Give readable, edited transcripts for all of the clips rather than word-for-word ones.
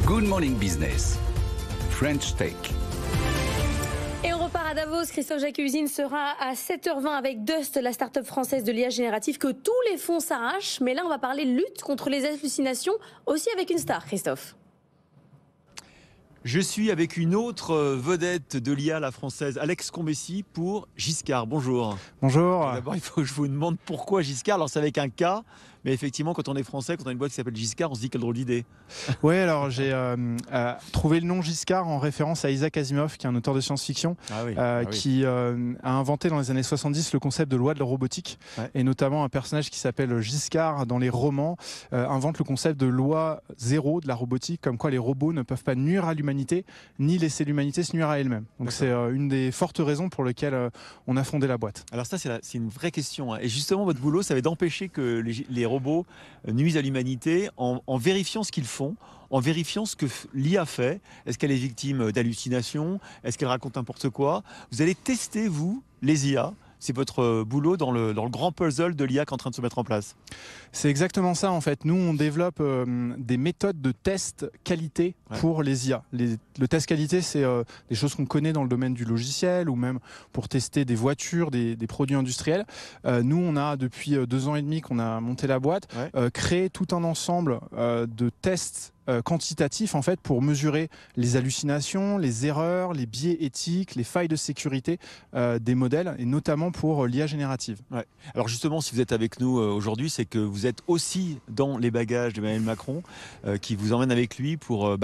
Good Morning Business, French Tech. Et on repart à Davos. Christophe Jacques-Usine sera à 7h20 avec Dust, la start-up française de l'IA générative que tous les fonds s'arrachent. Mais là, on va parler lutte contre les hallucinations, aussi avec une star, Christophe. Je suis avec une autre vedette de l'IA, la française, Alex Combessy, pour Giscard. Bonjour. Bonjour. D'abord, il faut que je vous demande pourquoi Giscard. Alors, c'est avec un K, mais effectivement, quand on est français, quand on a une boîte qui s'appelle Giscard, on se dit quelle drôle d'idée. Oui, alors j'ai trouvé le nom Giscard en référence à Isaac Asimov, qui est un auteur de science-fiction, qui a inventé dans les années 70 le concept de loi de la robotique. Ouais. Et notamment un personnage qui s'appelle Giscard dans les romans invente le concept de loi zéro de la robotique, comme quoi les robots ne peuvent pas nuire à l'humanité, ni laisser l'humanité se nuire à elle-même. Donc c'est une des fortes raisons pour lesquelles on a fondé la boîte. Alors ça, c'est une vraie question. Hein. Et justement, votre boulot, ça va être d'empêcher que les robots nuisent à l'humanité en vérifiant ce qu'ils font, en vérifiant ce que l'IA fait. Est-ce qu'elle est victime d'hallucinations? Est-ce qu'elle raconte n'importe quoi? Vous allez tester, vous, les IA. C'est votre boulot dans le grand puzzle de l'IA qui est en train de se mettre en place. C'est exactement ça en fait. Nous, on développe des méthodes de test qualité pour les IA. Le test qualité, c'est des choses qu'on connaît dans le domaine du logiciel ou même pour tester des voitures, des produits industriels. Nous, on a depuis 2 ans et demi qu'on a monté la boîte, créé tout un ensemble de tests quantitatif en fait pour mesurer les hallucinations, les erreurs, les biais éthiques, les failles de sécurité des modèles et notamment pour l'IA générative. Ouais. Alors justement, si vous êtes avec nous aujourd'hui, c'est que vous êtes aussi dans les bagages d'Emmanuel Macron qui vous emmène avec lui pour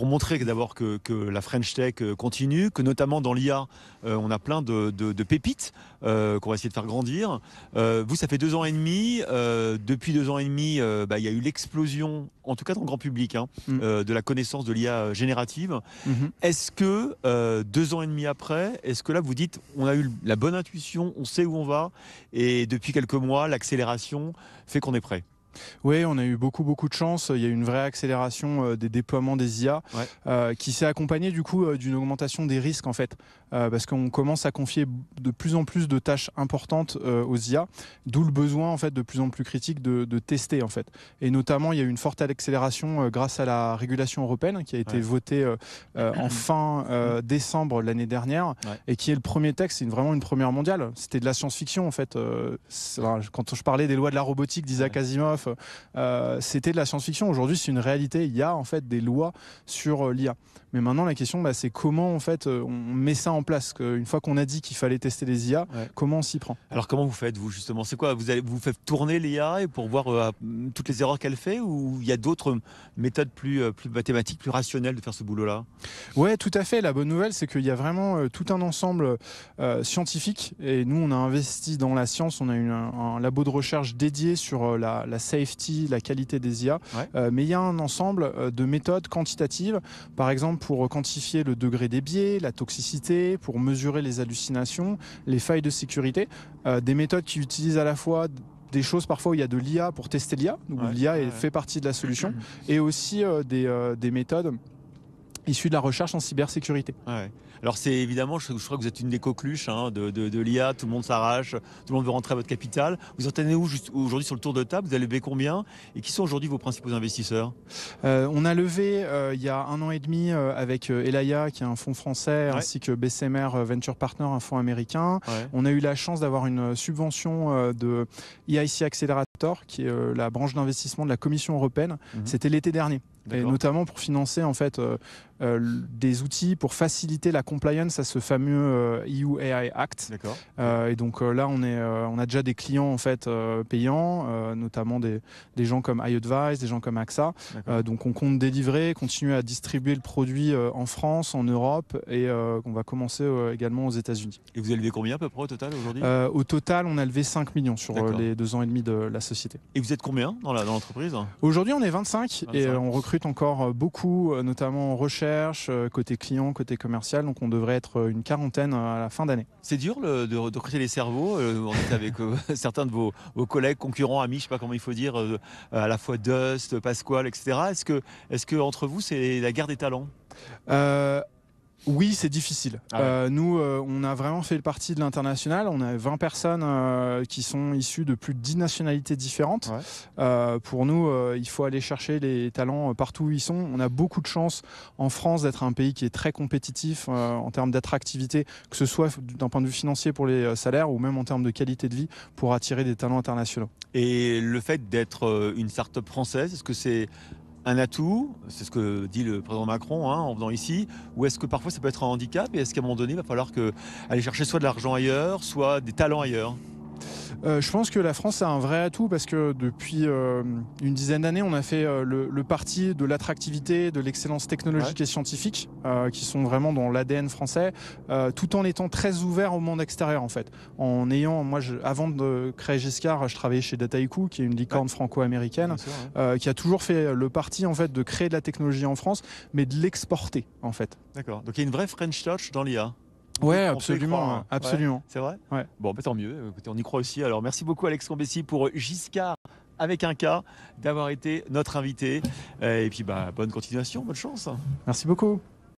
montrer d'abord que la French Tech continue, que notamment dans l'IA, on a plein de pépites qu'on va essayer de faire grandir. Vous, ça fait 2 ans et demi. Depuis 2 ans et demi, il y a eu l'explosion, en tout cas dans le grand public, de la connaissance de l'IA générative. Est-ce que 2 ans et demi après, est-ce que là vous dites on a eu la bonne intuition, on sait où on va et depuis quelques mois l'accélération fait qu'on est prêt? Oui, on a eu beaucoup de chance. Il y a eu une vraie accélération des déploiements des IA qui s'est accompagnée du coup d'une augmentation des risques en fait, parce qu'on commence à confier de plus en plus de tâches importantes aux IA, d'où le besoin en fait de plus en plus critique de tester en fait. Et notamment, il y a eu une forte accélération grâce à la régulation européenne qui a été votée en fin décembre l'année dernière et qui est le premier texte. C'est vraiment une première mondiale. C'était de la science-fiction en fait. Quand je parlais des lois de la robotique d'Isaac Asimov. C'était de la science-fiction. Aujourd'hui, c'est une réalité. Il y a en fait des lois sur l'IA. Mais maintenant, la question, c'est comment en fait on met ça en place. Une fois qu'on a dit qu'il fallait tester les IA, comment on s'y prend? Alors, comment vous faites, vous, justement? C'est quoi? Vous faites tourner l'IA pour voir toutes les erreurs qu'elle fait, ou il y a d'autres méthodes plus mathématiques, plus rationnelles de faire ce boulot-là? Oui, tout à fait. La bonne nouvelle, c'est qu'il y a vraiment tout un ensemble scientifique. Et nous, on a investi dans la science. On a un labo de recherche dédié sur la safety, la qualité des IA. Mais il y a un ensemble de méthodes quantitatives, par exemple pour quantifier le degré des biais, la toxicité, pour mesurer les hallucinations, les failles de sécurité. Des méthodes qui utilisent à la fois des choses parfois où il y a de l'IA pour tester l'IA, où l'IA fait partie de la solution, et aussi des méthodes issues de la recherche en cybersécurité. Alors c'est évidemment, je crois que vous êtes une des coqueluches de l'IA, tout le monde s'arrache, tout le monde veut rentrer à votre capital. Vous en tenez où aujourd'hui sur le tour de table? Vous avez levé combien? Et qui sont aujourd'hui vos principaux investisseurs? On a levé il y a 1 an et demi avec Elaya, qui est un fonds français, ainsi que BCMR Venture Partner, un fonds américain. On a eu la chance d'avoir une subvention de EIC Accelerator, qui est la branche d'investissement de la Commission européenne. C'était l'été dernier. Et notamment pour financer en fait des outils pour faciliter la compliance à ce fameux EU AI Act. Et donc là, on a déjà des clients en fait payants, notamment des gens comme iAdvice, des gens comme AXA. Donc on compte délivrer, continuer à distribuer le produit en France, en Europe, et on va commencer également aux États-Unis. Et vous avez levé combien à peu près au total aujourd'hui? Au total, on a levé 5 millions sur les 2 ans et demi de la société. Et vous êtes combien dans l'entreprise? Aujourd'hui, on est 25 et on recrute encore beaucoup, notamment en recherche, côté client, côté commercial. Donc on devrait être une 40aine à la fin d'année. C'est dur de recruter les cerveaux. On est avec certains de vos collègues, concurrents, amis, je ne sais pas comment il faut dire, à la fois Dust, Pasquale, etc. Est-ce que entre vous, c'est la guerre des talents? Oui, c'est difficile. Nous, on a vraiment fait partie de l'international. On a 20 personnes qui sont issues de plus de 10 nationalités différentes. Pour nous, il faut aller chercher les talents partout où ils sont. On a beaucoup de chance en France d'être un pays qui est très compétitif en termes d'attractivité, que ce soit d'un point de vue financier pour les salaires ou même en termes de qualité de vie pour attirer des talents internationaux. Et le fait d'être une start-up française, est-ce que c'est un atout, c'est ce que dit le président Macron en venant ici, ou est-ce que parfois ça peut être un handicap et est-ce qu'à un moment donné il va falloir aller chercher soit de l'argent ailleurs, soit des talents ailleurs? Je pense que la France a un vrai atout parce que depuis une dizaine d'années, on a fait le parti de l'attractivité, de l'excellence technologique et scientifique, qui sont vraiment dans l'ADN français, tout en étant très ouvert au monde extérieur en fait. Avant de créer Giscard, je travaillais chez Dataiku, qui est une licorne franco-américaine, qui a toujours fait le parti en fait de créer de la technologie en France, mais de l'exporter en fait. D'accord. Donc il y a une vraie French touch dans l'IA. Ouais, absolument, absolument. Ouais, c'est vrai. Ouais. Bon, tant mieux. Écoutez, on y croit aussi. Alors, merci beaucoup, Alex Combesi, pour Giscard avec un K, d'avoir été notre invité. Et puis, bonne continuation, bonne chance. Merci beaucoup.